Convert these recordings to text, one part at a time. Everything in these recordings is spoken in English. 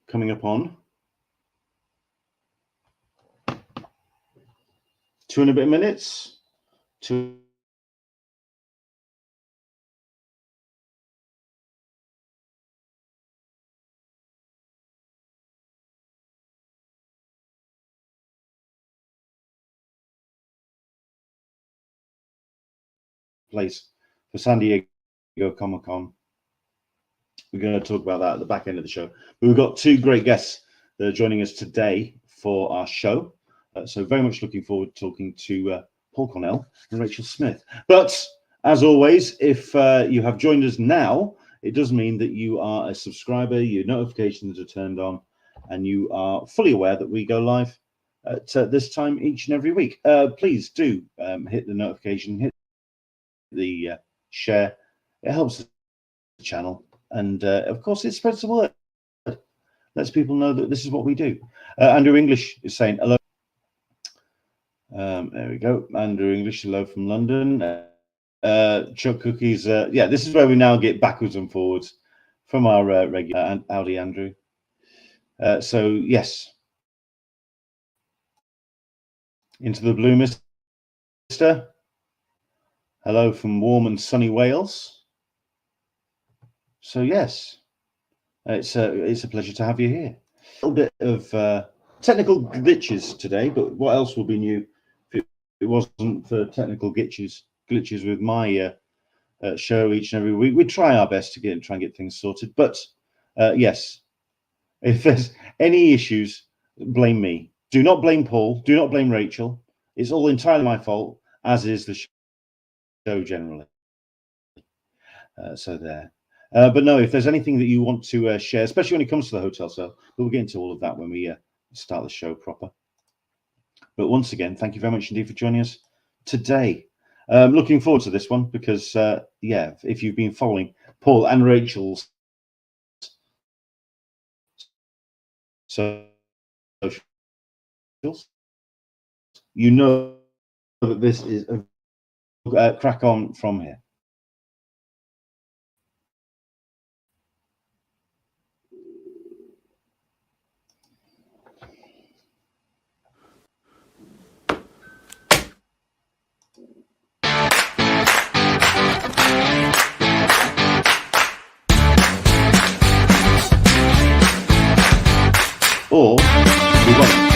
coming up on 2 and a bit minutes. Place for San Diego Comic Con. We're going to talk about that at the back end of the show. But we've got 2 great guests that are joining us today for our show. So very much looking forward to talking to Paul Cornell and Rachael Smith. But as always, if you have joined us now, it does mean that you are a subscriber, your notifications are turned on, and you are fully aware that we go live at this time each and every week. Please do hit the notification, hit the share. It helps the channel, and of course it spreads the word, lets people know that this is what we do. Andrew English is saying hello. There we go. Andrew English, hello from London. Chuck Cookies, yeah, this is where we now get backwards and forwards from our regular Audi Andrew. So yes, into the blue, mister. Hello from warm and sunny Wales. So yes, it's a pleasure to have you here. A little bit of technical glitches today, but what else will be new if it wasn't for technical glitches with my show each and every week? We try our best to try and get things sorted, but yes, if there's any issues, blame me. Do not blame Paul. Do not blame Rachael. It's all entirely my fault, as is the show generally. So there. But no, if there's anything that you want to share, especially when it comes to the hotel sale, we'll get into all of that when we start the show proper. But once again, thank you very much indeed for joining us today. Looking forward to this one because, yeah, if you've been following Paul and Rachel's socials, you know that this is a crack on from here. Or we won't.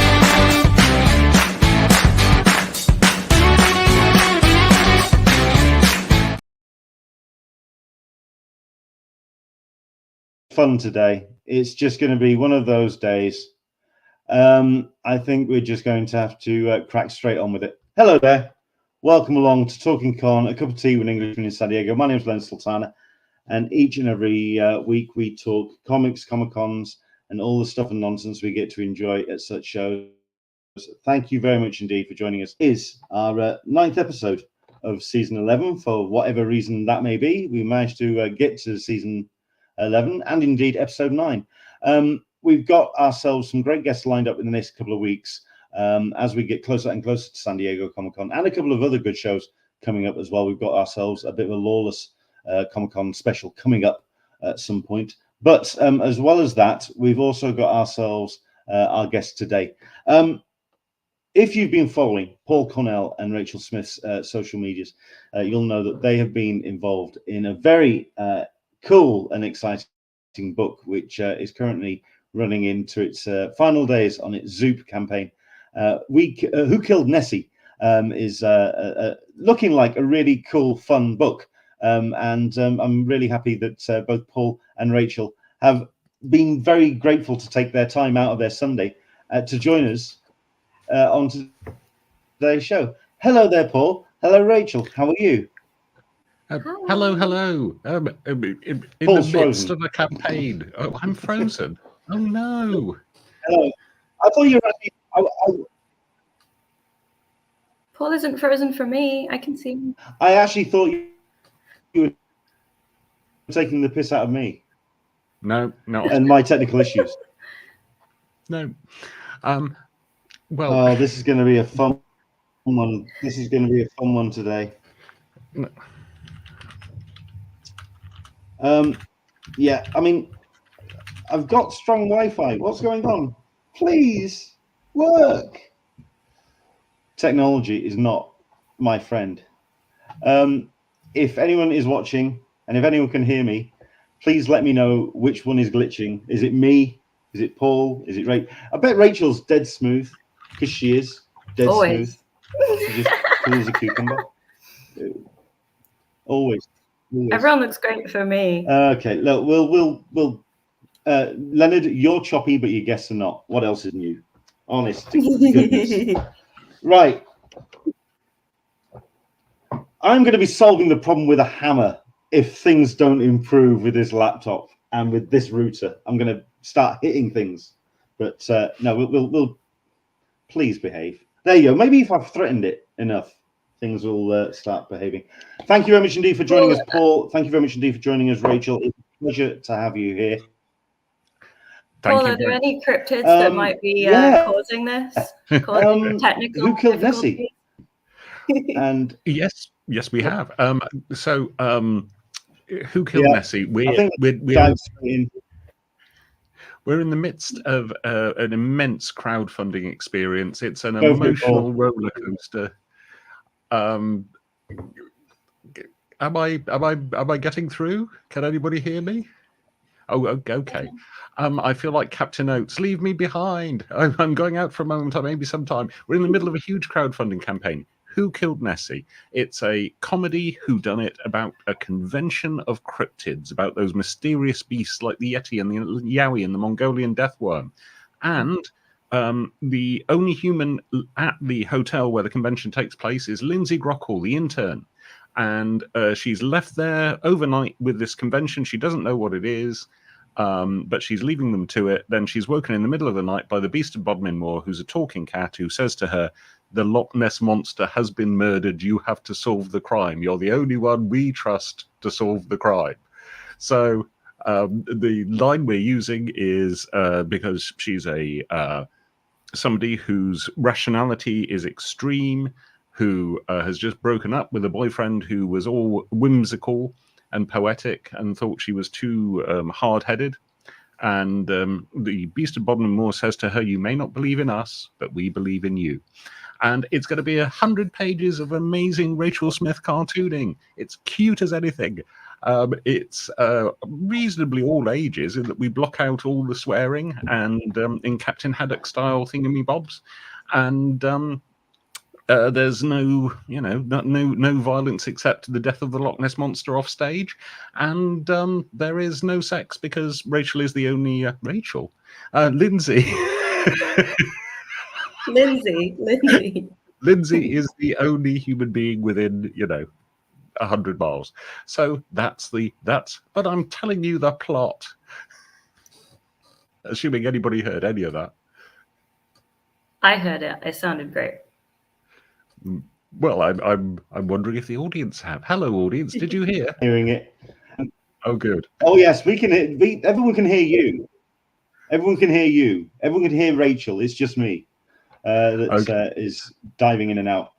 Fun today. It's just going to be one of those days. I think we're just going to have to crack straight on with it. Hello there. Welcome along to Talkin Con, a cup of tea with an Englishman in San Diego. My name is Len Sultana, and each and every week we talk comics, Comic-Cons, and all the stuff and nonsense we get to enjoy at such shows. Thank you very much indeed for joining us. Is our 9th episode of season 11. For whatever reason that may be, we managed to get to season 11 and indeed episode 9. We've got ourselves some great guests lined up in the next couple of weeks as we get closer and closer to San Diego Comic-Con, and a couple of other good shows coming up as well. We've got ourselves a bit of a Lawless Comic-Con special coming up at some point. But as well as that, we've also got ourselves our guest today. If you've been following Paul Cornell and Rachael Smith's social medias, you'll know that they have been involved in a very cool and exciting book, which is currently running into its final days on its Zoop campaign. Who Killed Nessie is looking like a really cool, fun book. And I'm really happy that both Paul and Rachael have been very grateful to take their time out of their Sunday to join us on today's show. Hello there, Paul. Hello, Rachael. How are you? Hello. In Paul's the midst frozen. of a campaign. Oh, I'm frozen. Oh, no. Hello. I thought you were actually... Paul isn't frozen for me. I can see him. I actually thought you were taking the piss out of me. No. And my technical issues. No. Well... Oh, this is going to be a fun one. This is going to be a fun one today. No. Yeah, I mean, I've got strong Wi-Fi. What's going on? Please work. Technology is not my friend. If anyone is watching and if anyone can hear me, please let me know which one is glitching. Is it me? Is it Paul? Is it Ray? I bet Rachel's dead smooth because she is dead Always. smooth. She's just cool as a cucumber. Always. Everyone looks great for me. Okay, look, we'll Leonard, you're choppy, but your guests are not. What else is new? Honest to goodness. Right. I'm going to be solving the problem with a hammer if things don't improve with this laptop and with this router. I'm going to start hitting things. But no, we'll please behave. There you go. Maybe if I've threatened it enough, things will start behaving. Thank you very much indeed for joining us, Paul. Thank you very much indeed for joining us, Rachel. It's a pleasure to have you here. Paul, are there any cryptids that might be causing this? Causing technical Who killed Nessie? And yes, we have. Who killed Nessie? We're in the midst of an immense crowdfunding experience. It's an emotional roller coaster. Am I getting through? Can anybody hear me? Oh, okay. I feel like Captain Oates. Leave me behind. I'm going out for a moment, maybe sometime. We're in the middle of a huge crowdfunding campaign. Who Killed Nessie? It's a comedy whodunit about a convention of cryptids, about those mysterious beasts like the Yeti and the Yowie and the Mongolian deathworm. And the only human at the hotel where the convention takes place is Lindsay Grockall, the intern. And she's left there overnight with this convention. She doesn't know what it is, but she's leaving them to it. Then she's woken in the middle of the night by the Beast of Bodmin Moor, who's a talking cat, who says to her, "The Loch Ness Monster has been murdered. You have to solve the crime. You're the only one we trust to solve the crime." So the line we're using is because she's somebody whose rationality is extreme, who has just broken up with a boyfriend who was all whimsical and poetic and thought she was too hard-headed. And the Beast of Bodmin Moor says to her, "You may not believe in us, but we believe in you." And it's going to be 100 pages of amazing Rachael Smith cartooning. It's cute as anything. It's reasonably all ages in that we block out all the swearing and in Captain Haddock style thingamybobs. And there's no violence except the death of the Loch Ness Monster off stage. And there is no sex because Rachel is the only Rachel. Lindsay. Lindsay is the only human being within, 100 miles. So that's but I'm telling you the plot. Assuming anybody heard any of that. I heard it. It sounded great. Well, I'm wondering if the audience have. Hello, audience. Did you hear? Hearing it. Oh, good. Oh, yes. We can. Everyone can hear you. Everyone can hear you. Everyone can hear Rachel. It's just me that is diving in and out.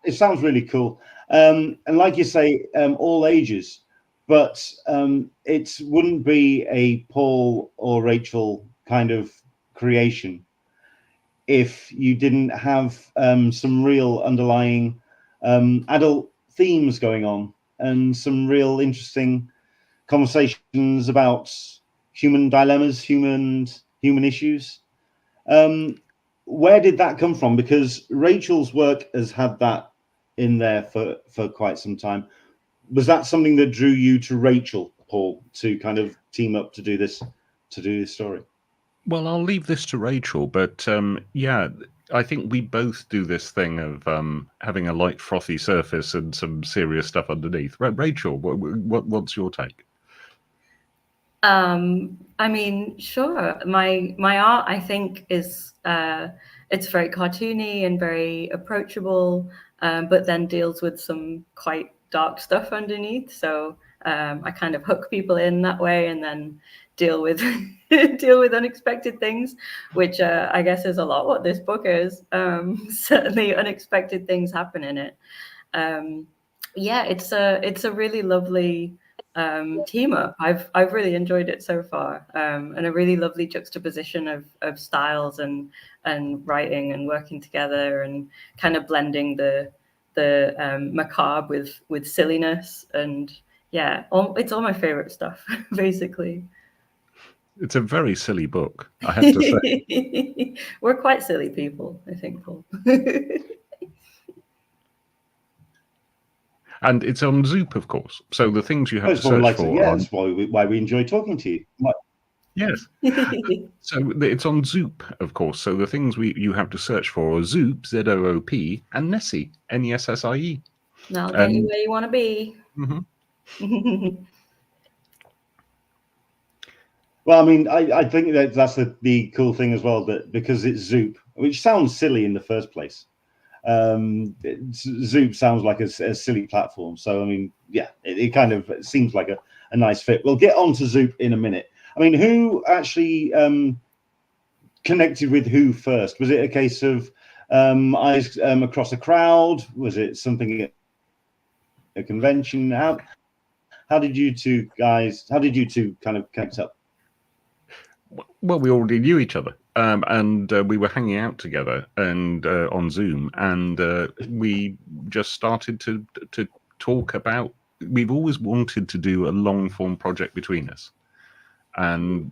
It sounds really cool. And like you say, all ages, but it wouldn't be a Paul or Rachel kind of creation if you didn't have some real underlying adult themes going on and some real interesting conversations about human dilemmas, human issues. Where did that come from? Because Rachel's work has had that in there for quite some time. Was that something that drew you to Rachael, Paul, to kind of team up to do this story? Well, I'll leave this to Rachel, but I think we both do this thing of having a light, frothy surface and some serious stuff underneath. Rachel, what's your take? Sure. My art, I think, is it's very cartoony and very approachable, but then deals with some quite dark stuff underneath. So I kind of hook people in that way, and then deal with unexpected things, which I guess is a lot what this book is. Certainly, unexpected things happen in it. It's a really lovely team up. I've really enjoyed it so far, and a really lovely juxtaposition of styles and writing and working together and kind of blending the macabre with silliness, and yeah, it's all my favorite stuff basically. It's a very silly book, I have to say. We're quite silly people, I think, Paul. And it's on Zoop, of course. So the things you have to That's what we search like to, for. yeah, are, that's why we enjoy talking to you. yes. So it's on Zoop, of course. So the things you have to search for are Zoop, Z-O-O-P, and Nessie, N-E-S-S-I-E. Now I'll get you where you want to be. Mm-hmm. Well, I mean, I think that's the cool thing as well, that because it's Zoop, which sounds silly in the first place. Zoop sounds like a silly platform. So, I mean, yeah, it kind of seems like a nice fit. We'll get on to Zoop in a minute. I mean, who actually connected with who first? Was it a case of eyes across a crowd? Was it something at a convention? How did you two kind of connect up? Well, we already knew each other, and we were hanging out together and on Zoom, and we just started to talk about. We've always wanted to do a long form project between us, and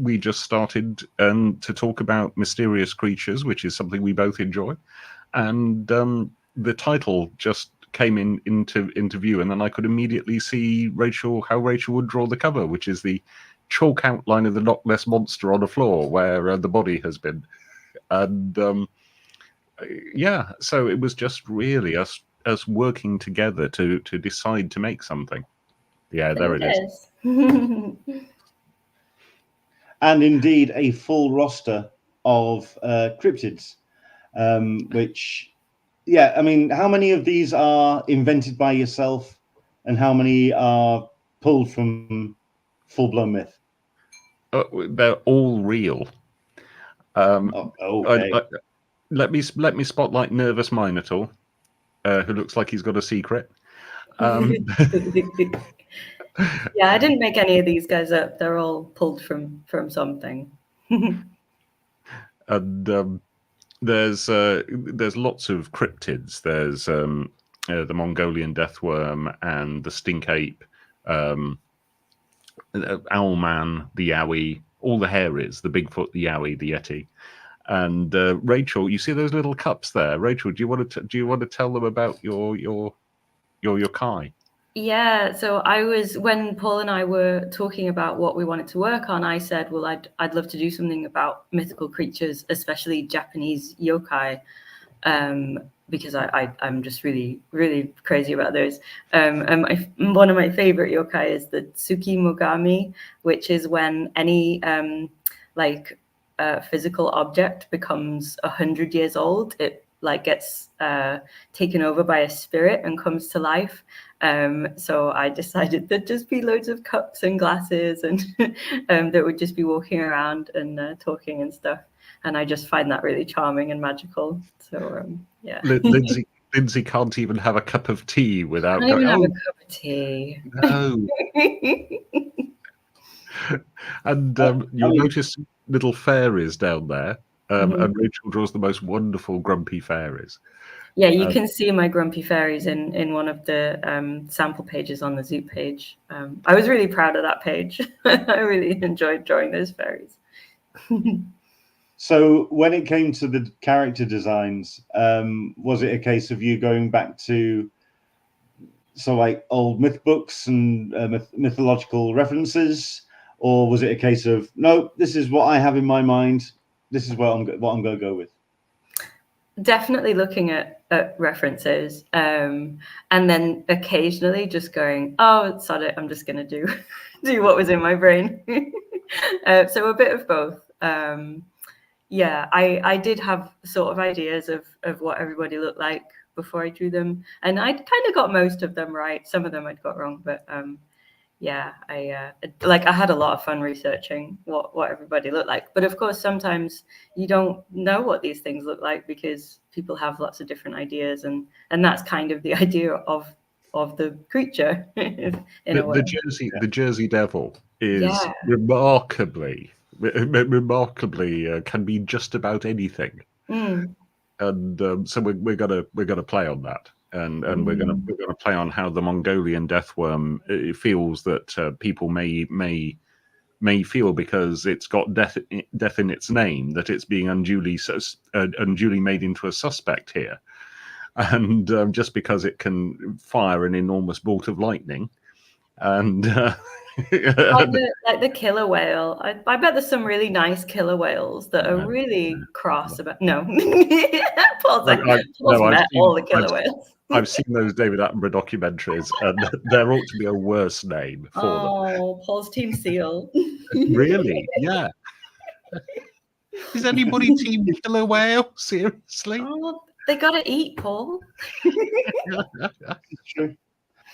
we just started to talk about mysterious creatures, which is something we both enjoy, and the title just came into view, and then I could immediately see how Rachael would draw the cover, which is the chalk outline of the Loch Ness monster on the floor where the body has been, and yeah, so it was just really us working together to decide to make something. Yeah, there it is. And indeed a full roster of cryptids, which, yeah, I mean, how many of these are invented by yourself and how many are pulled from full-blown myth? They're all real. Okay. Let me spotlight Nervous Minotaur, who looks like he's got a secret. Yeah, I didn't make any of these guys up. They're all pulled from something. And there's lots of cryptids. There's the Mongolian deathworm and the stink ape, Owlman, the Yowie, all the Hairies, the Bigfoot, the Yowie, the Yeti. And Rachael, you see those little cups there? Rachael, do you want to tell them about your yokai? Yeah, so when Paul and I were talking about what we wanted to work on, I said, well, I'd love to do something about mythical creatures, especially Japanese yokai, because I'm just really, really crazy about those. And one of my favorite yokai is the Tsukimogami, which is when any physical object becomes 100 years old. It gets taken over by a spirit and comes to life. So I decided there'd just be loads of cups and glasses and that would just be walking around and talking and stuff. And I just find that really charming and magical. So yeah. Lindsay can't even have a cup of tea without going, have a cup of tea. No. And you'll notice little fairies down there. And Rachael draws the most wonderful grumpy fairies. Yeah, you can see my grumpy fairies in one of the sample pages on the Zoop page. I was really proud of that page. I really enjoyed drawing those fairies. So when it came to the character designs, was it a case of you going back to old myth books and mythological references, or was it a case of, no, this is what I have in my mind, this is what I'm going to go with? Definitely looking at references, and then occasionally just going, oh, sod it, I'm just going to do what was in my brain. So a bit of both. Yeah, I did have sort of ideas of what everybody looked like before I drew them, and I kind of got most of them right. Some of them I'd got wrong, but yeah, I had a lot of fun researching what everybody looked like. But of course, sometimes you don't know what these things look like because people have lots of different ideas, and that's kind of the idea of of the creature in a way. The Jersey Devil is Yeah. remarkably can be just about anything. And so we're gonna play on that, and we're gonna play on how the Mongolian deathworm feels that people may feel because it's got death in its name, that it's being unduly made into a suspect here, and just because it can fire an enormous bolt of lightning, and like the killer whale. I bet there's some really nice killer whales that are really cross about. No, Paul's met all the killer whales. I've seen those David Attenborough documentaries, and there ought to be a worse name for them. Oh, Paul's Team Seal. Really? Yeah. Is anybody Team Killer Whale? Seriously? Oh, they gotta eat, Paul. It's true.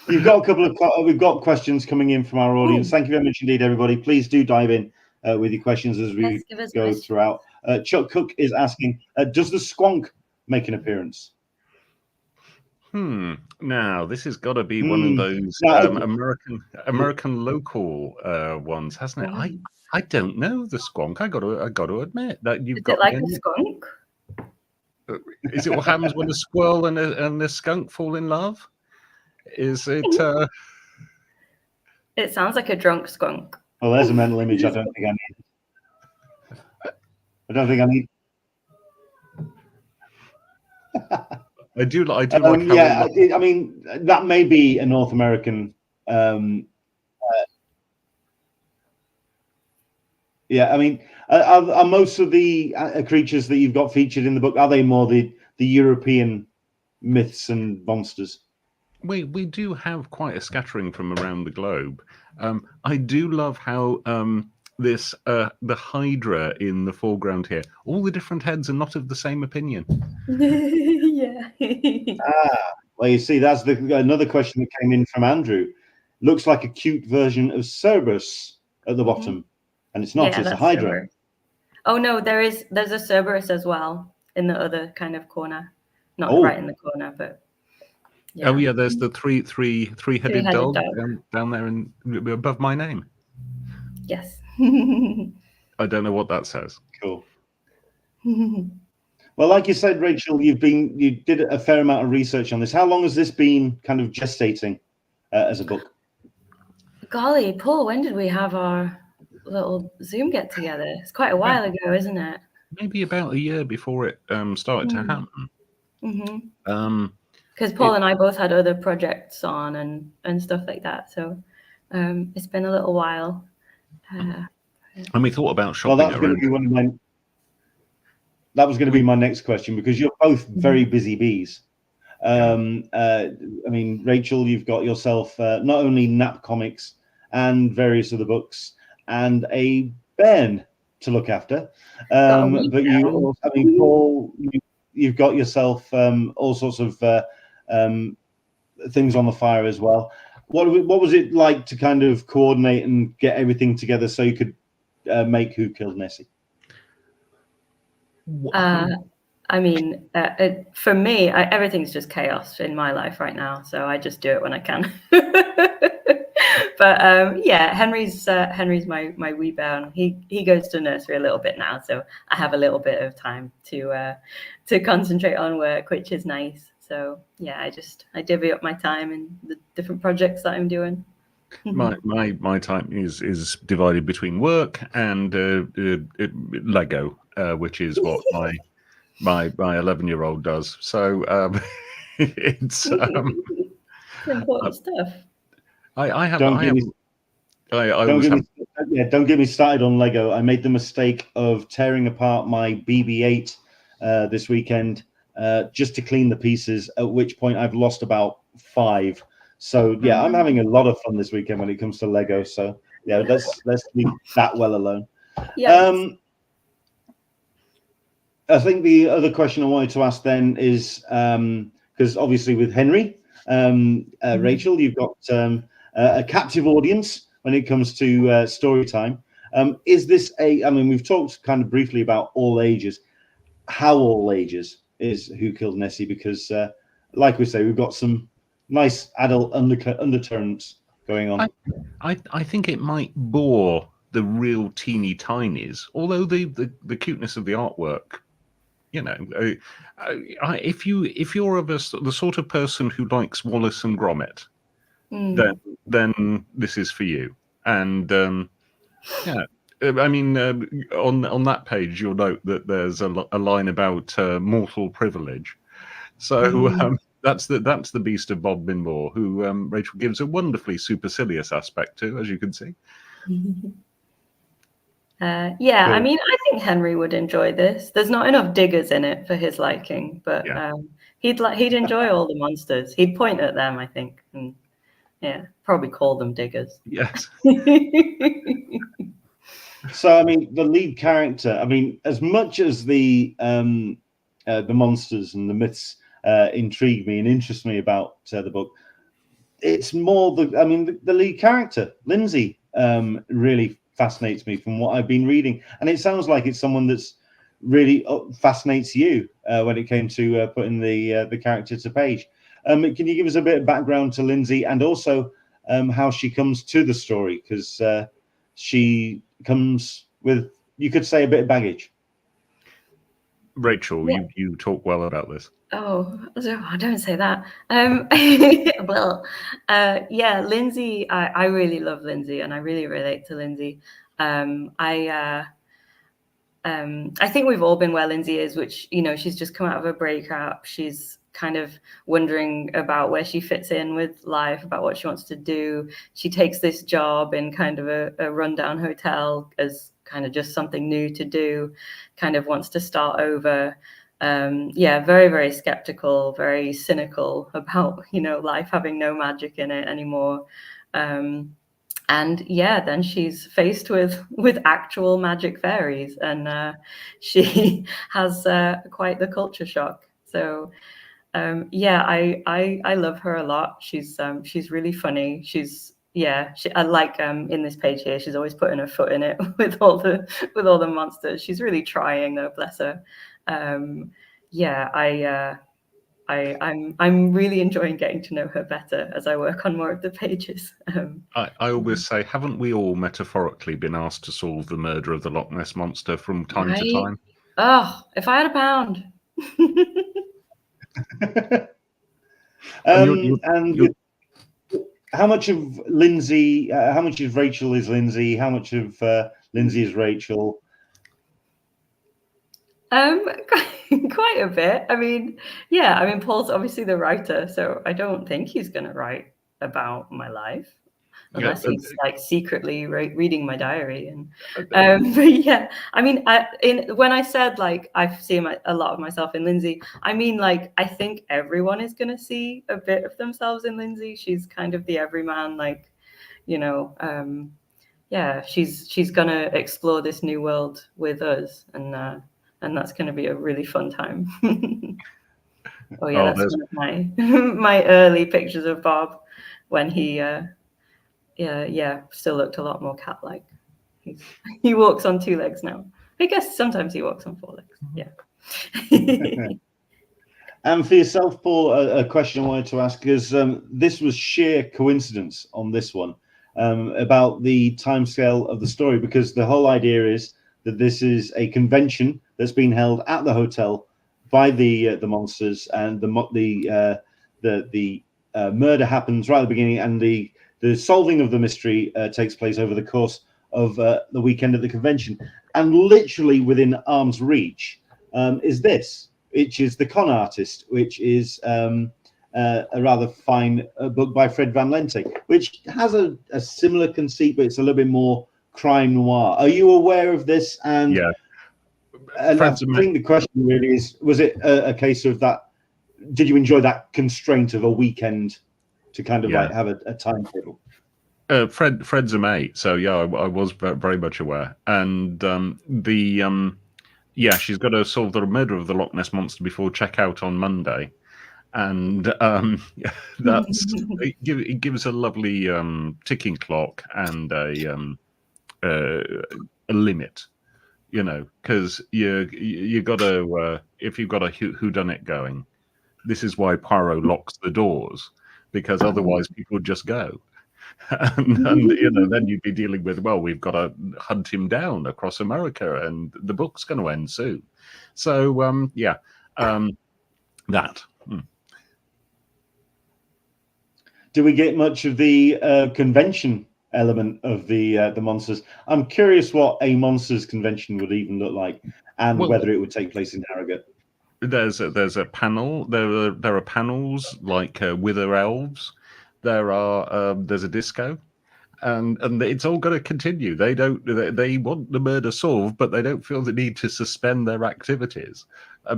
You've got a couple of we've got questions coming in from our audience. Thank you very much indeed, everybody. Please do dive in with your questions as we go throughout. Chuck Cook is asking, does the squonk make an appearance? Now this has got to be one of those American local ones, hasn't it? I don't know the squonk. I got to admit that you've got. Is it like a skunk? Is it what happens when a squirrel and a skunk fall in love? Is it? It sounds like a drunk skunk. Well, there's a mental image I don't think I need. I don't think I need. I do like. Yeah, I mean that may be a North American. Yeah, I mean, are most of the creatures that you've got featured in the book, are they more the European myths and monsters? We do have quite a scattering from around the globe. I do love how this the Hydra in the foreground here. All the different heads are not of the same opinion. Yeah. Well, you see, that's another question that came in from Andrew. Looks like a cute version of Cerberus at the bottom, and it's not. It's a Hydra. Cerberus. Oh no, there's a Cerberus as well in the other kind of corner, not right in the corner, but. Yeah. Oh yeah, there's the three-headed dog down there above my name. Yes. I don't know what that says. Cool. Well, like you said, Rachel, you did a fair amount of research on this. How long has this been kind of gestating as a book? Golly, Paul, when did we have our little Zoom get together? It's quite a while ago, isn't it? Maybe about a year before it started to happen. Because Paul and I both had other projects on and stuff like that, so it's been a little while. And we thought about shopping. Well, that's going to be one of my. That was going to be my next question, because you're both very busy bees. I mean, Rachel, you've got yourself not only Nap Comics and various other books and a bairn to look after, but you also, I mean, Paul, you've got yourself all sorts of things on the fire as well. What was it like to kind of coordinate and get everything together so you could make Who Killed Nessie? I mean, for me, everything's just chaos in my life right now, so I just do it when I can. But yeah, Henry's my wee bairn. He goes to nursery a little bit now, so I have a little bit of time to concentrate on work, which is nice. So yeah, I divvy up my time in the different projects that I'm doing. My time is divided between work and Lego, which is what my 11-year-old does. So it's important stuff. Don't get me started on Lego. I made the mistake of tearing apart my BB-8 this weekend just to clean the pieces, at which point I've lost about 5. So yeah, I'm having a lot of fun this weekend when it comes to Lego. So yeah, let's leave that well alone. Yes. I think the other question I wanted to ask then is because obviously with Henry, Rachel, you've got a captive audience when it comes to story time. Is this I mean, we've talked kind of briefly about all ages. How all ages is Who Killed Nessie? Because like we say, we've got some nice adult undertones going on. I think it might bore the real teeny tinies, although the cuteness of the artwork, you know, if you're of the sort of person who likes Wallace and Gromit, then this is for you. And yeah, I mean, on that page, you'll note that there's a line about mortal privilege. So that's the beast of Bob Binmore, who Rachel gives a wonderfully supercilious aspect to, as you can see. Yeah, cool. I mean, I think Henry would enjoy this. There's not enough diggers in it for his liking, but he'd enjoy all the monsters. He'd point at them, I think, and probably call them diggers. Yes. So, I mean, the lead character, I mean, as much as the monsters and the myths intrigue me and interest me about the book, it's more the lead character, Lindsay, really fascinates me from what I've been reading, and it sounds like it's someone that's really fascinates you when it came to putting the character to page. Can you give us a bit of background to Lindsay, and also how she comes to the story, because she comes with, you could say, a bit of baggage. Rachel, you talk well about this. Oh, don't say that. Well, Lindsay, I really love Lindsay, and I really relate to Lindsay. I think we've all been where Lindsay is, which, you know, she's just come out of a breakup. She's kind of wondering about where she fits in with life, about what she wants to do. She takes this job in kind of a rundown hotel as kind of just something new to do, kind of wants to start over. Very, very skeptical, very cynical about, you know, life having no magic in it anymore. Then she's faced with actual magic fairies, and she has quite the culture shock. So I love her a lot. She's really funny. I like in this page here, she's always putting her foot in it with all the monsters. She's really trying, though, bless her. I'm really enjoying getting to know her better as I work on more of the pages. I always say, haven't we all metaphorically been asked to solve the murder of the Loch Ness Monster from time to time? Oh, if I had a pound. How much of Lindsay, how much of Rachel is Lindsay? How much of Lindsay is Rachel? Quite a bit. I mean, Paul's obviously the writer, so I don't think he's going to write about my life unless he's like secretly reading my diary. And I mean, when I said like I see a lot of myself in Lindsay, I mean, like, I think everyone is going to see a bit of themselves in Lindsay. She's kind of the everyman, like, you know. She's going to explore this new world with us, and that's going to be a really fun time. That's one of my early pictures of Bob when he still looked a lot more cat-like. He walks on 2 legs now. I guess sometimes he walks on 4 legs. Yeah. And for yourself, Paul, a question I wanted to ask, because this was sheer coincidence on this one, about the timescale of the story, because the whole idea is that this is a convention that's been held at the hotel by the monsters, and the murder happens right at the beginning, and the solving of the mystery takes place over the course of the weekend at the convention. And literally within arm's reach is this, which is The Con Artist, which is a rather fine book by Fred Van Lente, which has a similar conceit, but it's a little bit more crime noir. Are you aware of this? And I think the question really is, was it a case of that? Did you enjoy that constraint of a weekend to kind of like have a timetable? Fred's a mate, so I was very much aware. And she's got to solve the murder of the Loch Ness Monster before checkout on Monday, and it gives a lovely ticking clock and a limit, you know, because you got to if you've got a whodunit going, this is why Poirot locks the doors, because otherwise people would just go. And you know, then you'd be dealing with, well, we've got to hunt him down across America, and the book's going to end soon. So yeah, that. Do we get much of the convention element of the monsters? I'm curious what a monsters convention would even look like, and whether it would take place in Harrogate. There's a panel. There are panels like Wither Elves. There's a disco, and it's all going to continue. They want the murder solved, but they don't feel the need to suspend their activities.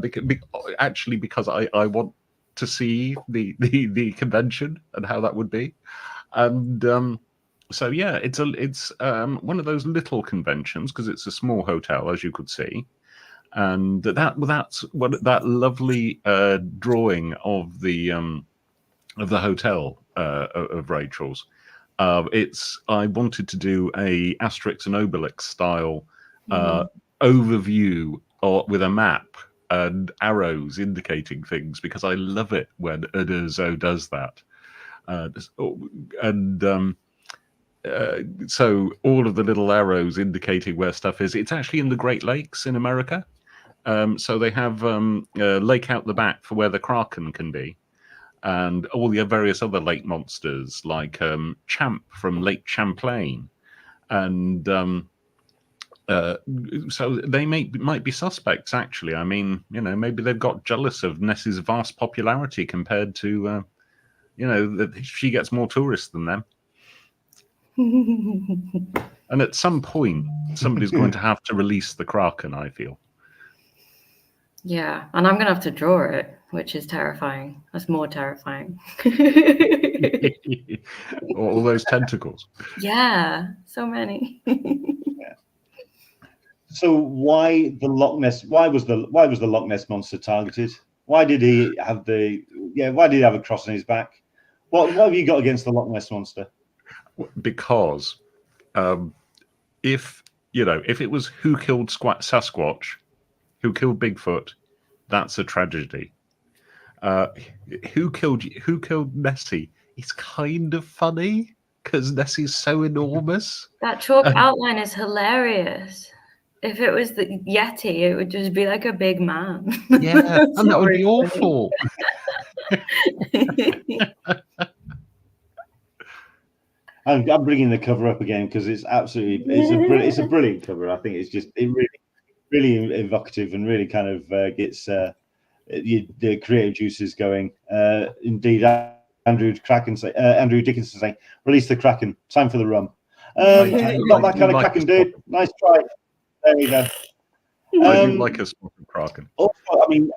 Because I want to see the convention and how that would be, and so yeah, it's one of those little conventions because it's a small hotel, as you could see. And that's what that lovely drawing of the hotel of Rachel's. I wanted to do a Asterix and Obelix style overview with a map and arrows indicating things, because I love it when Uderzo does that. So all of the little arrows indicating where stuff is. It's actually in the Great Lakes in America. So they have a lake out the back for where the Kraken can be, and all the various other lake monsters like Champ from Lake Champlain, and so they might be suspects. Actually, I mean, you know, maybe they've got jealous of Nessie's vast popularity compared to, you know, that she gets more tourists than them. And at some point, somebody's going to have to release the Kraken, I feel. Yeah, and I'm going to have to draw it, which is terrifying. That's more terrifying. All those tentacles. Yeah, so many. Yeah. So why the Loch Ness? Why was the Loch Ness monster targeted? Why did he have why did he have a cross on his back? What have you got against the Loch Ness monster? Because if it was who killed Sasquatch, who killed Bigfoot, that's a tragedy. Who killed Nessie? It's kind of funny because Nessie's so enormous. That chalk outline is hilarious. If it was the Yeti, it would just be like a big man. Yeah, and that would be awful. I'm bringing the cover up again because it's a brilliant cover. I think it really evocative and really kind of gets the creative juices going. Indeed, Andrew Dickinson saying, "Release the Kraken. Time for the rum." Not that kind of Kraken, dude. Nice try. There we go. I do like a spot of Kraken. Also, I mean,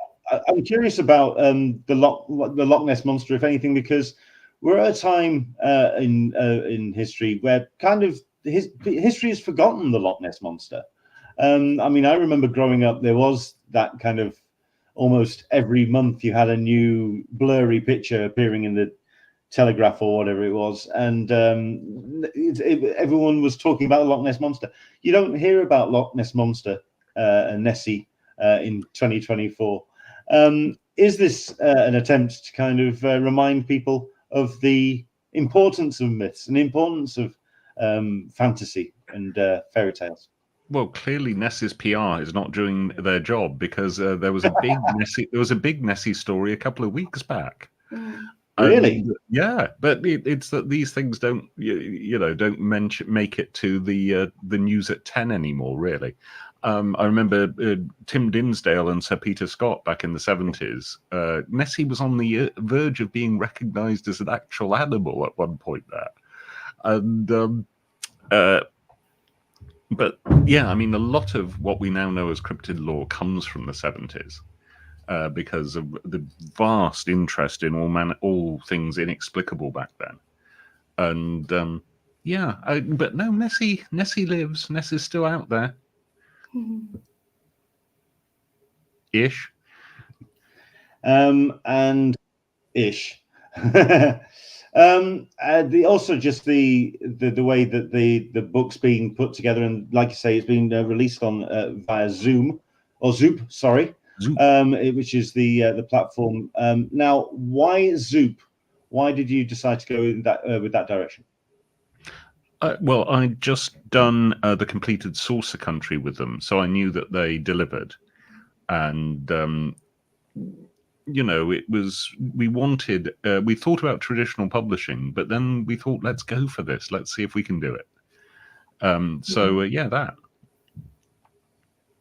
I'm curious about the Loch Ness monster, if anything, because we're at a time in history where kind of history has forgotten the Loch Ness monster. I mean, I remember growing up, there was that kind of almost every month you had a new blurry picture appearing in the Telegraph or whatever it was, and everyone was talking about the Loch Ness monster. You don't hear about Loch Ness monster and Nessie in 2024. Is this an attempt to kind of remind people of the importance of myths and the importance of fantasy and fairy tales? Well, clearly Nessie's PR is not doing their job, because there was a big Nessie story a couple of weeks back. Really? Yeah, but it's that these things don't make it to the news at 10 anymore. Really, I remember Tim Dinsdale and Sir Peter Scott back in the 70s. Nessie was on the verge of being recognised as an actual animal at one point there, and but yeah, I mean, a lot of what we now know as cryptid lore comes from the 70s. Because of the vast interest in all things inexplicable back then, and but no, Nessie lives. Nessie's still out there, ish, and ish. Also just the way that the book's being put together, and like you say, it's been released on via Zoop, sorry. Zoop. Which is the platform. Now, why Zoop? Why did you decide to go in that with that direction? Well, I'd just done the completed Saucer Country with them, so I knew that they delivered. And, you know, it was, we thought about traditional publishing, but then we thought, let's go for this. Let's see if we can do it. Yeah, that.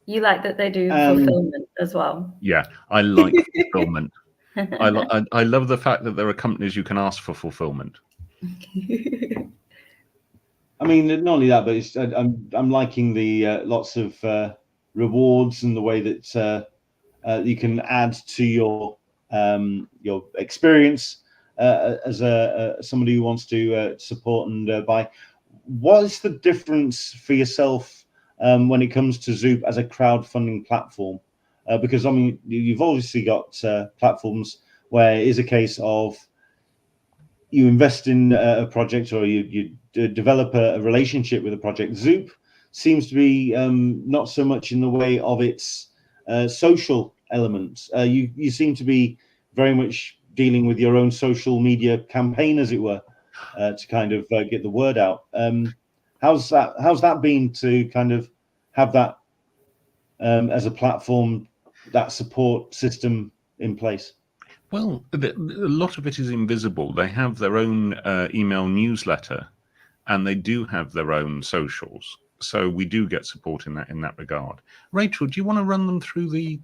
You like that they do fulfillment as well? Yeah, I like fulfillment. I love the fact that there are companies you can ask for fulfillment. I mean, not only that, but it's, I'm liking the lots of rewards and the way that you can add to your experience as somebody who wants to support and buy. What is the difference for yourself when it comes to Zoop as a crowdfunding platform? Because I mean, you've obviously got platforms where it is a case of you invest in a project or you develop a relationship with a project. Zoop seems to be not so much in the way of its social elements. You seem to be very much dealing with your own social media campaign, as it were, to kind of get the word out. How's that been to kind of have that as a platform, that support system in place? Well, a lot of it is invisible. They have their own email newsletter, and they do have their own socials. So we do get support in that regard. Rachel, do you want to run them through the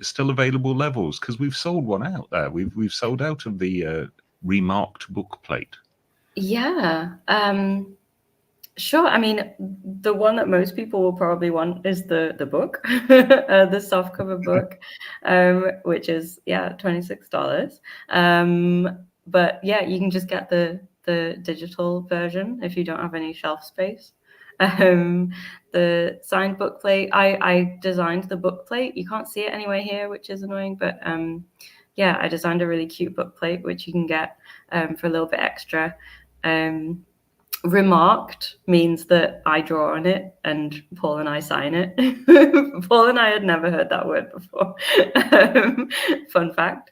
still available levels? Because we've sold one out there. We've sold out of the remarked book plate. Yeah. Sure. I mean, the one that most people will probably want is the book, the softcover book, which is $26. But yeah, you can just get the digital version if you don't have any shelf space. The signed book plate, I designed the book plate. You can't see it anyway here, which is annoying, but yeah, I designed a really cute book plate which you can get for a little bit extra. Remarked means that I draw on it and Paul and I sign it. Paul and I had never heard that word before. Fun fact.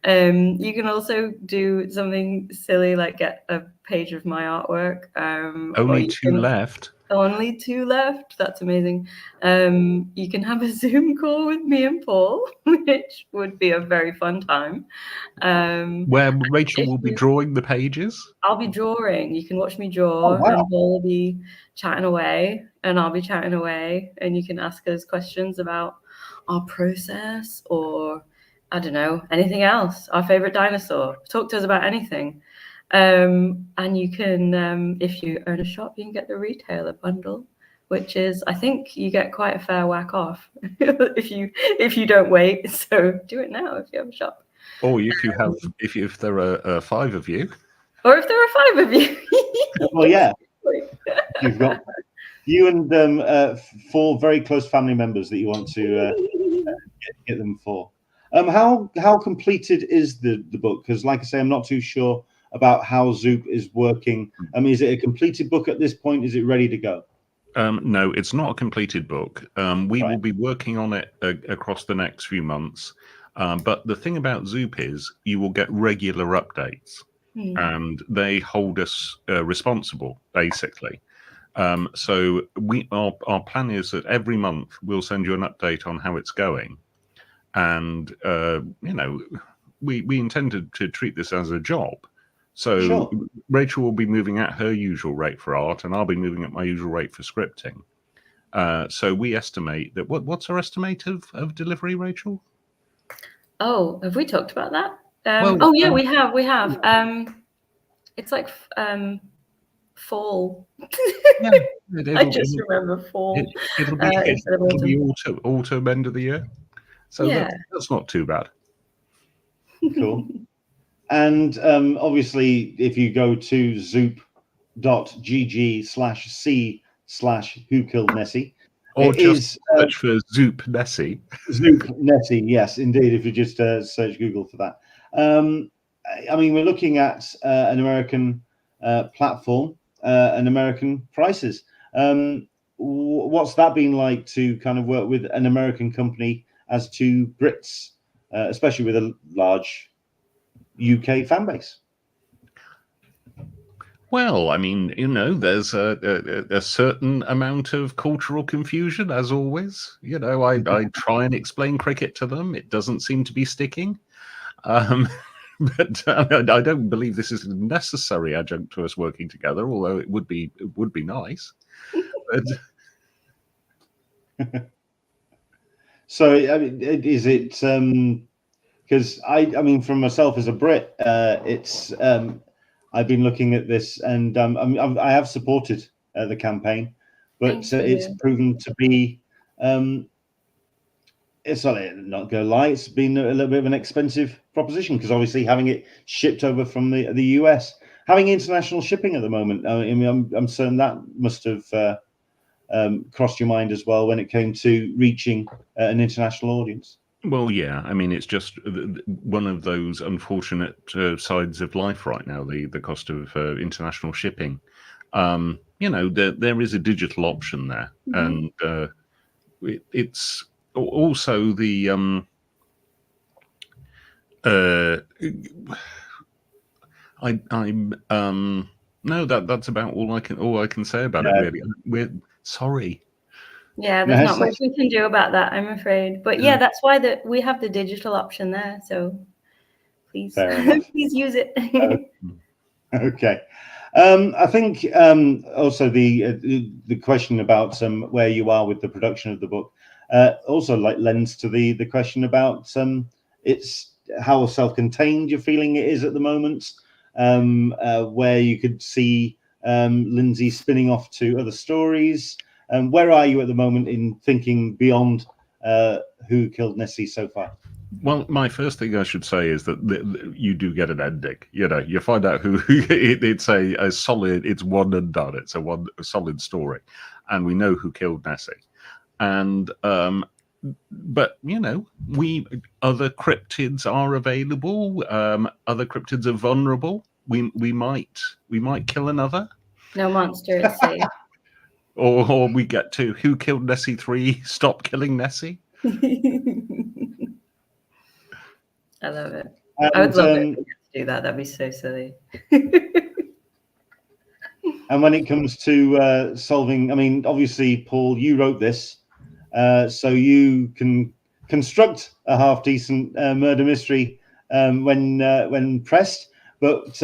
You can also do something silly like get a page of my artwork. Only two left. Only two left. That's amazing. You can have a Zoom call with me and Paul, which would be a very fun time. Where Rachel will be drawing the pages? I'll be drawing. You can watch me draw, and Paul will be chatting away, and I'll be chatting away, and you can ask us questions about our process or, I don't know, anything else. Our favorite dinosaur. Talk to us about anything. And you can, if you own a shop, you can get the retailer bundle, which is, I think you get quite a fair whack off if you don't wait. So do it now if you have a shop. Or if there are 5 of you. Or if there are 5 of you. Well, yeah. You've got you and 4 very close family members that you want to get them for. How completed is the book? Because, like I say, I'm not too sure about how Zoop is working. Is it a completed book at this point? Is it ready to go? No, it's not a completed book. We will be working on it across the next few months. But the thing about Zoop is you will get regular updates, and they hold us responsible, basically. So our plan is that every month we'll send you an update on how it's going. And, we intend to treat this as a job. So sure. Rachel will be moving at her usual rate for art, and I'll be moving at my usual rate for scripting. So we estimate that what's our estimate of delivery, Rachel? Oh, have we talked about that? We have. It's like fall. Yeah, I just remember fall. It'll be autumn end of the year. So yeah. That's not too bad. Cool. And obviously, if you go to zoop.gg/c/Who Killed Nessie, or just search for Zoop Nessie. Zoop Nessie, yes, indeed. If you just search Google for that. I mean, we're looking at an American platform and American prices. What's that been like to kind of work with an American company as to Brits, especially with a large UK fan base? Well, I mean, you know, there's a certain amount of cultural confusion, as always. You know, I try and explain cricket to them. It doesn't seem to be sticking. But I don't believe this is a necessary adjunct to us working together, although it would be nice. But... So, I mean, is it because I mean, from myself as a Brit, it's I've been looking at this, and I have supported the campaign, but it's proven to be it's not going to lie, it's been a little bit of an expensive proposition, because obviously having it shipped over from the US, having international shipping at the moment, I mean, I'm certain that must have crossed your mind as well when it came to reaching an international audience. Well, yeah, I mean, it's just one of those unfortunate sides of life right now, the cost of international shipping. You know, there is a digital option there, and it's also the no, that's about all I can say about it, really. We're sorry. Yeah, there's not much we can do about that, I'm afraid. But yeah, that's why we have the digital option there. So please, please use it. Okay. I think also the question about where you are with the production of the book also lends to the question about it's how self-contained you're feeling it is at the moment, where you could see Lindsay spinning off to other stories. Where are you at the moment in thinking beyond Who Killed Nessie so far? Well, my first thing I should say is that you do get an ending. You know, you find out who it's a solid. It's one and done. It's a solid story, and we know who killed Nessie. And but you know, other cryptids are available. Other cryptids are vulnerable. We might kill another. No monster is safe. Or we get to Who Killed Nessie 3? Stop killing Nessie. I love it. I would love it to do that. That'd be so silly. And when it comes to solving, I mean, obviously, Paul, you wrote this, so you can construct a half-decent murder mystery when pressed, but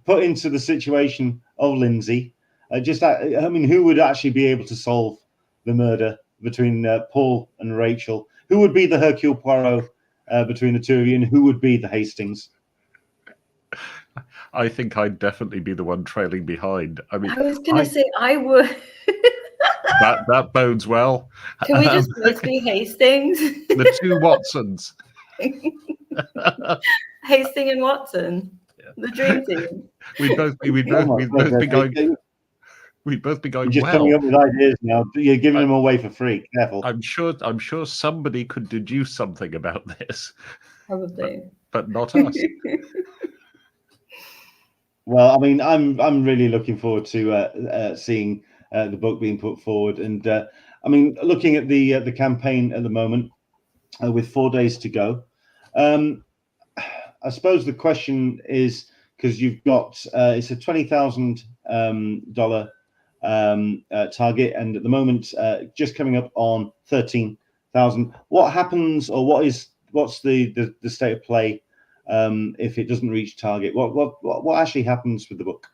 put into the situation of Lindsay, I mean, who would actually be able to solve the murder between Paul and Rachel? Who would be the Hercule Poirot between the two of you, and who would be the Hastings? I think I'd definitely be the one trailing behind. I mean, I was going to say I would. that bodes well. Can we just both be Hastings? The two Watsons. Hastings and Watson. Yeah. The dream team. We'd both be going. We'd both be going. You're just coming up with ideas now. You're giving them away for free. Careful. I'm sure somebody could deduce something about this. Probably. But not us. Well, I mean, I'm really looking forward to seeing the book being put forward, and I mean, looking at the campaign at the moment, with 4 days to go. I suppose the question is, because you've got it's a $20,000 target, and at the moment just coming up on 13,000. What happens, or what's the state of play if it doesn't reach target? What actually happens with the book?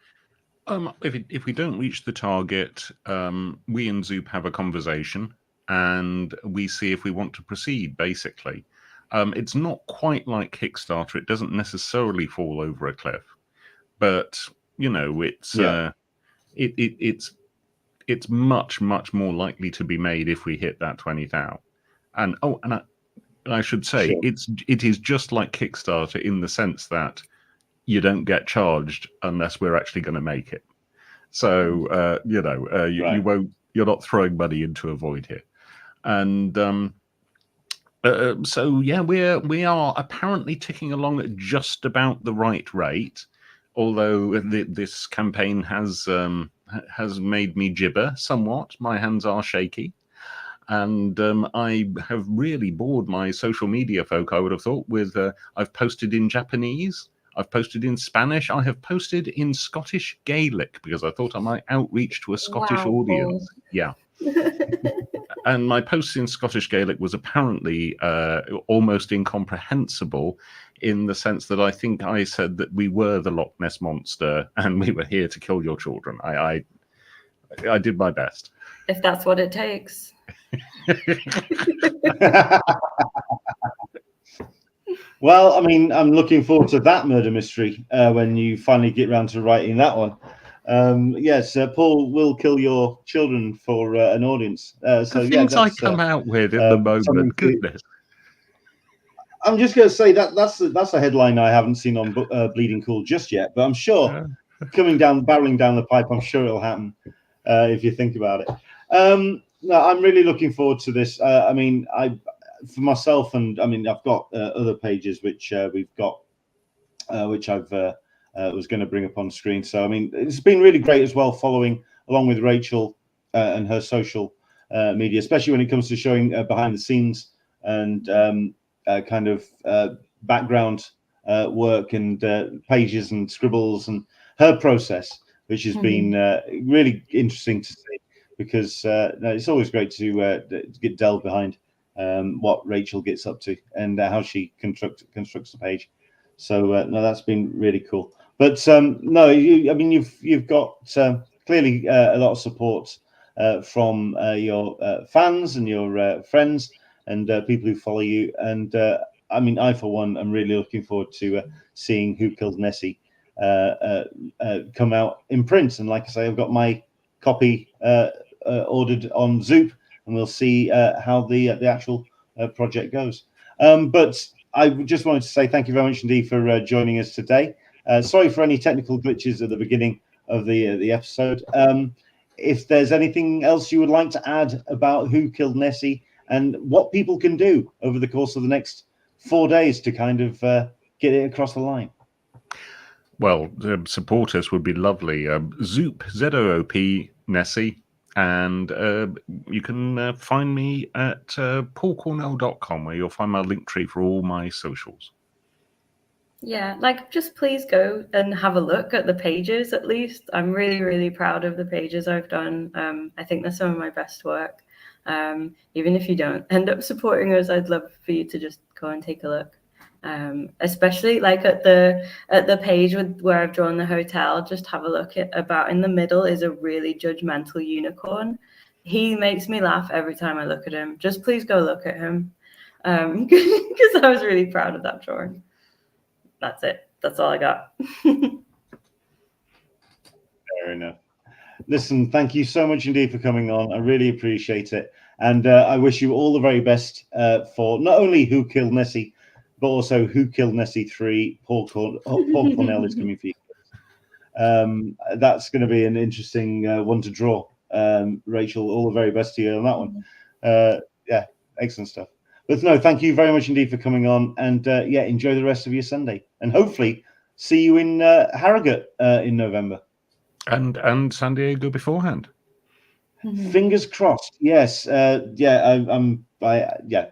If we don't reach the target, we and Zoop have a conversation, and we see if we want to proceed. Basically, it's not quite like Kickstarter. It doesn't necessarily fall over a cliff, but you know, it's it's much more likely to be made if we hit that 20,000. And I should say, sure, it is just like Kickstarter in the sense that you don't get charged unless we're actually going to make it. So you know, you won't. You're not throwing money into a void here. And so yeah, we are apparently ticking along at just about the right rate. Although this campaign has made me gibber somewhat. My hands are shaky. And I have really bored my social media folk, I would have thought, with I've posted in Japanese. I've posted in Spanish. I have posted in Scottish Gaelic because I thought I might outreach to a Scottish audience. Yeah. And my post in Scottish Gaelic was apparently almost incomprehensible, in the sense that I think I said that we were the Loch Ness Monster and we were here to kill your children. I did my best. If that's what it takes. Well, I mean, I'm looking forward to that murder mystery when you finally get round to writing that one. Yes, Paul will kill your children for an audience. So The yeah, things I that's come out with at the moment. Goodness. I'm just going to say that's a headline I haven't seen on Bleeding Cool just yet, but I'm sure barreling down the pipe, I'm sure it'll happen if you think about it. No, I'm really looking forward to this. I mean, for myself, and I mean, I've got other pages which we've got, which I've was going to bring up on screen. So I mean, it's been really great as well, following along with Rachael and her social media, especially when it comes to showing behind the scenes and kind of background work and pages and scribbles and her process, which has been really interesting to see, because it's always great to get delved behind what Rachael gets up to and how she constructs the page. So no, that's been really cool. But no, I mean, you've got clearly a lot of support from your fans and your friends and people who follow you. And I mean, I for one am really looking forward to seeing Who Killed Nessie come out in print. And like I say, I've got my copy ordered on Zoop, and we'll see how the actual project goes. But I just wanted to say thank you very much indeed for joining us today. Sorry for any technical glitches at the beginning of the episode. If there's anything else you would like to add about Who Killed Nessie and what people can do over the course of the next 4 days to kind of get it across the line. Well, support us would be lovely. Zoop, Z-O-O-P, Nessie. And you can find me at paulcornell.com, where you'll find my link tree for all my socials. Yeah, like, just please go and have a look at the pages at least. I'm really, really proud of the pages I've done. I think they're some of my best work. Even if you don't end up supporting us, I'd love for you to just go and take a look. Especially like at the page where I've drawn the hotel, just have a look at, about in the middle is a really judgmental unicorn. He makes me laugh every time I look at him. Just please go look at him, because I was really proud of that drawing. That's it. That's all I got. Fair enough. Listen, thank you so much indeed for coming on. I really appreciate it. And I wish you all the very best for not only Who Killed Nessie, but also Who Killed Nessie 3. Paul Cornell is coming for you. That's going to be an interesting one to draw. Rachael, all the very best to you on that one. Yeah, excellent stuff. But no, thank you very much indeed for coming on. And yeah, enjoy the rest of your Sunday. And hopefully see you in Harrogate in November. And San Diego beforehand. Fingers crossed. Yes. Yeah. Yeah.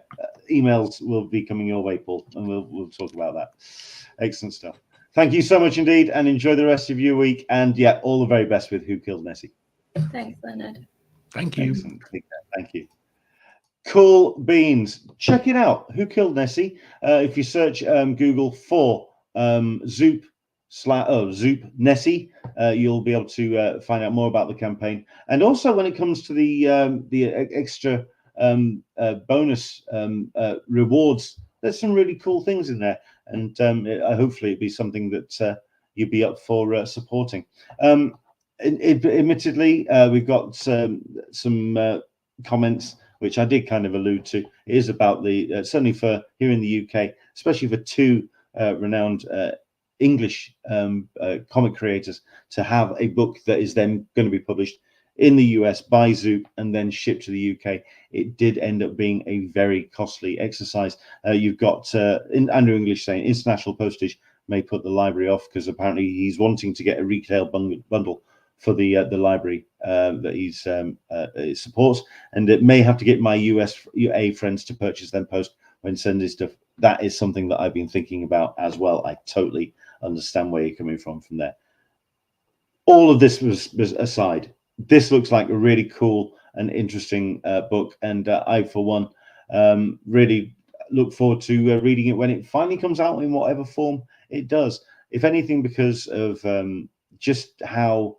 Emails will be coming your way, Paul, and we'll talk about that. Excellent stuff. Thank you so much indeed, and enjoy the rest of your week. And yeah, all the very best with Who Killed Nessie. Thanks, Leonard. Thank you. Excellent. Thank you. Cool beans. Check it out. Who Killed Nessie? If you search Google for Zoop Nessie, you'll be able to find out more about the campaign. And also, when it comes to the extra bonus rewards, there's some really cool things in there, and hopefully it'll be something that you'd be up for supporting. Admittedly, we've got some comments which I did kind of allude to. It is about the certainly for here in the UK, especially for two renowned English comic creators, to have a book that is then going to be published in the US by Zoop and then shipped to the UK. It did end up being a very costly exercise. You've got Andrew English saying international postage may put the library off, because apparently he's wanting to get a retail bundle for the library that he supports, and it may have to get my UA friends to purchase them post when sending stuff. That is something that I've been thinking about as well. I totally understand where you're coming from there. All of this was aside, this looks like a really cool and interesting book, and I, for one, really look forward to reading it when it finally comes out in whatever form it does. If anything, because of just how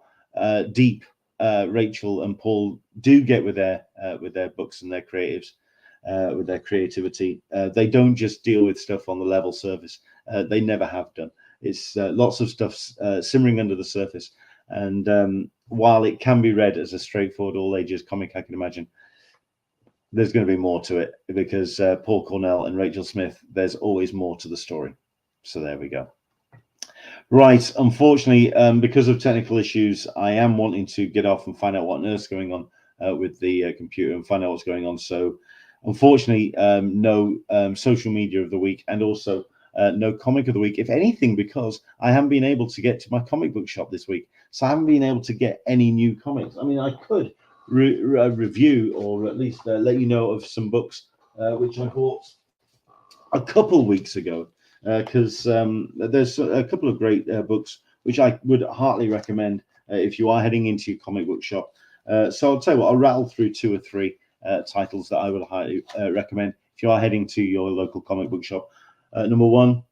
deep Rachael and Paul do get with their books and their creatives, with their creativity. They don't just deal with stuff on the level surface. They never have done. It's lots of stuff simmering under the surface. And while it can be read as a straightforward all ages comic, I can imagine there's going to be more to it, because Paul Cornell and Rachael Smith, there's always more to the story. So there we go. Right, unfortunately, because of technical issues, I am wanting to get off and find out what on earth's going on with the computer and find out what's going on. So unfortunately, no social media of the week, and also no comic of the week, if anything, because I haven't been able to get to my comic book shop this week. So I haven't been able to get any new comics. I mean, I could review, or at least let you know of some books which I bought a couple weeks ago, because there's a couple of great books which I would heartily recommend if you are heading into your comic book shop. So I'll tell you what, I'll rattle through 2 or 3 titles that I would highly recommend if you are heading to your local comic book shop. Number 1,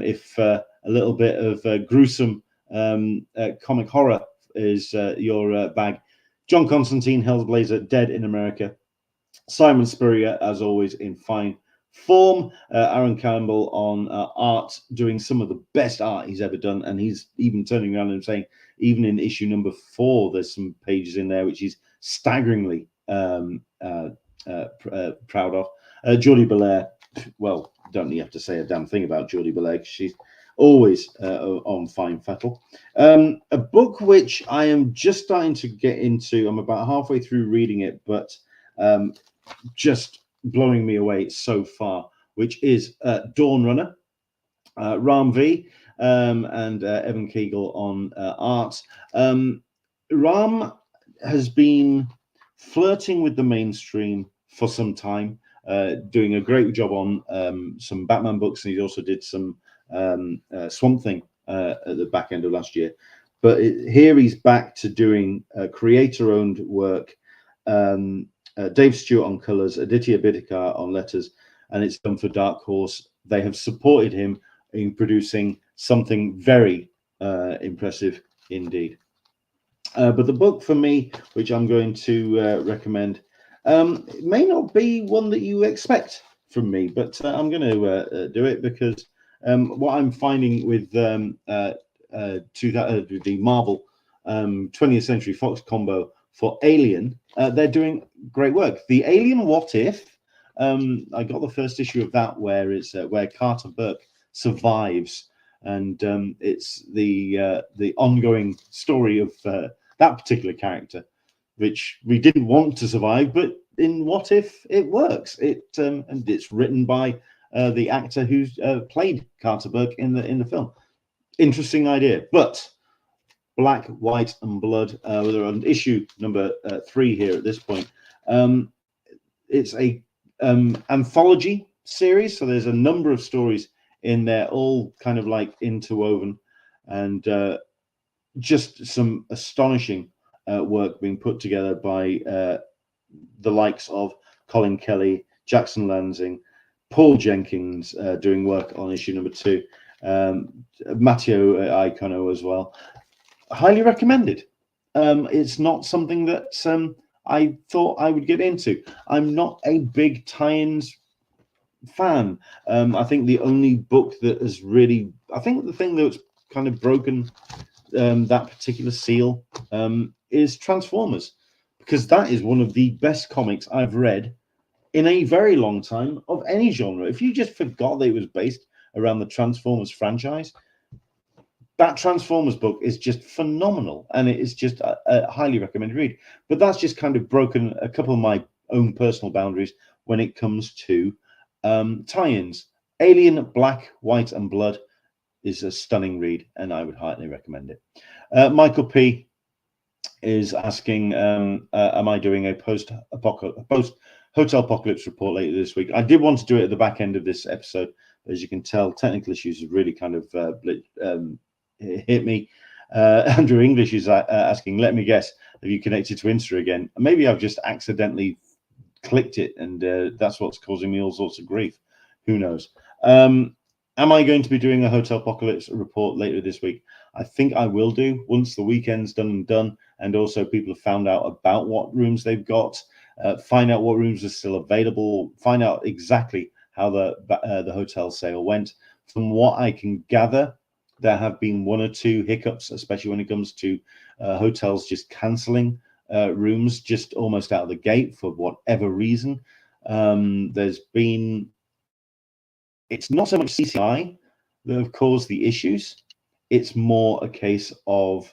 if a little bit of gruesome comic horror is your bag, John Constantine, Hellblazer, Dead in America. Simon Spurrier, as always, in fine form. Aaron Campbell on art, doing some of the best art he's ever done, and he's even turning around and saying, even in issue number 4, there's some pages in there which he's staggeringly proud of. Geordie Belair, well, don't you have to say a damn thing about Geordie Belair, she's always on fine fettle. A book which I am just starting to get into, I'm about halfway through reading it, but just blowing me away so far, which is Dawn Runner, Ram V, and Evan Kegel on art. Ram has been flirting with the mainstream for some time, doing a great job on some Batman books, and he also did some Swamp Thing at the back end of last year. But here he's back to doing creator-owned work. Dave Stewart on colors, Aditya Bidikar on letters, and it's done for Dark Horse. They have supported him in producing something very impressive indeed. But the book for me, which I'm going to recommend, it may not be one that you expect from me, but I'm going to do it because what I'm finding with the Marvel 20th Century Fox combo for Alien, they're doing great work. The Alien What If, I got the first issue of that where it's where Carter Burke survives, and it's the ongoing story of that particular character, which we didn't want to survive, but in What If it works. And it's written by the actor who's played Carter Burke in the film. Interesting idea, but Black, White, and Blood. We're on issue number 3 here at this point. It's a anthology series, so there's a number of stories in there, all kind of like interwoven, and just some astonishing work being put together by the likes of Colin Kelly, Jackson Lansing, Paul Jenkins doing work on issue number 2, Matteo Iacono as well. Highly recommended. It's not something that I thought I would get into. I'm not a big tie-ins fan. I think the only book that has really, I think the thing that's kind of broken that particular seal is Transformers, because that is one of the best comics I've read in a very long time of any genre. If you just forgot that it was based around the Transformers franchise, that Transformers book is just phenomenal, and it is just a highly recommended read. But that's just kind of broken a couple of my own personal boundaries when it comes to tie-ins. Alien, Black, White, and Blood is a stunning read, and I would highly recommend it. Michael P is asking, am I doing a post-hotel apocalypse report later this week? I did want to do it at the back end of this episode, as you can tell, technical issues have really kind of hit me. Andrew English is asking, let me guess, have you connected to Insta again? Maybe I've just accidentally clicked it, and that's what's causing me all sorts of grief. Who knows? Am I going to be doing a Hotel Apocalypse report later this week? I think I will do once the weekend's done, and also people have found out about what rooms they've got, find out what rooms are still available, find out exactly how the hotel sale went. From what I can gather, there have been one or two hiccups, especially when it comes to hotels just cancelling rooms just almost out of the gate for whatever reason. There's been, it's not so much CCI that have caused the issues. It's more a case of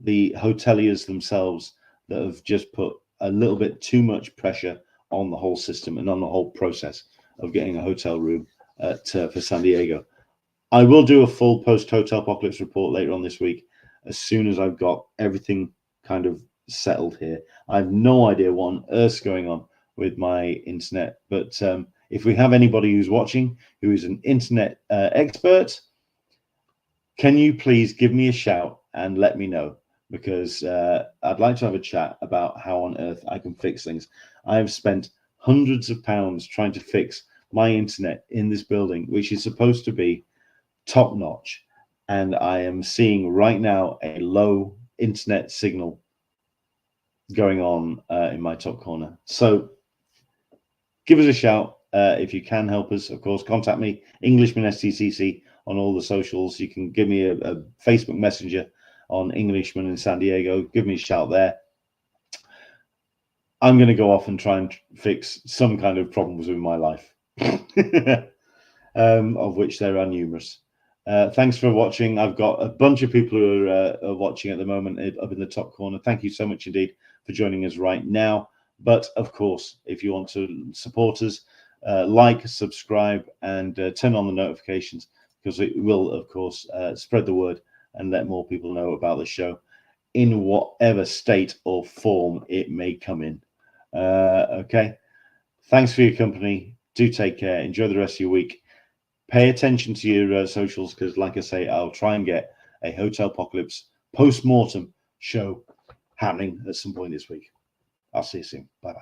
the hoteliers themselves that have just put a little bit too much pressure on the whole system and on the whole process of getting a hotel room for San Diego. I will do a full post-Hotel Apocalypse report later on this week as soon as I've got everything kind of settled here. I have no idea what on earth's going on with my internet, but if we have anybody who's watching who is an internet expert, can you please give me a shout and let me know, because I'd like to have a chat about how on earth I can fix things. I have spent hundreds of pounds trying to fix my internet in this building, which is supposed to be top notch, and I am seeing right now a low internet signal going on in my top corner. So give us a shout if you can help us. Of course, contact me, Englishman STCC, on all the socials. You can give me a Facebook Messenger on Englishman in San Diego. Give me a shout there. I'm going to go off and try and fix some kind of problems with my life, of which there are numerous. Thanks for watching. I've got a bunch of people who are watching at the moment up in the top corner. Thank you so much indeed for joining us right now. But of course, if you want to support us, like, subscribe, and turn on the notifications, because it will, of course, spread the word and let more people know about the show in whatever state or form it may come in. Okay. Thanks for your company. Do take care. Enjoy the rest of your week. Pay attention to your socials, because, like I say, I'll try and get a Hotel Apocalypse post-mortem show happening at some point this week. I'll see you soon. Bye-bye.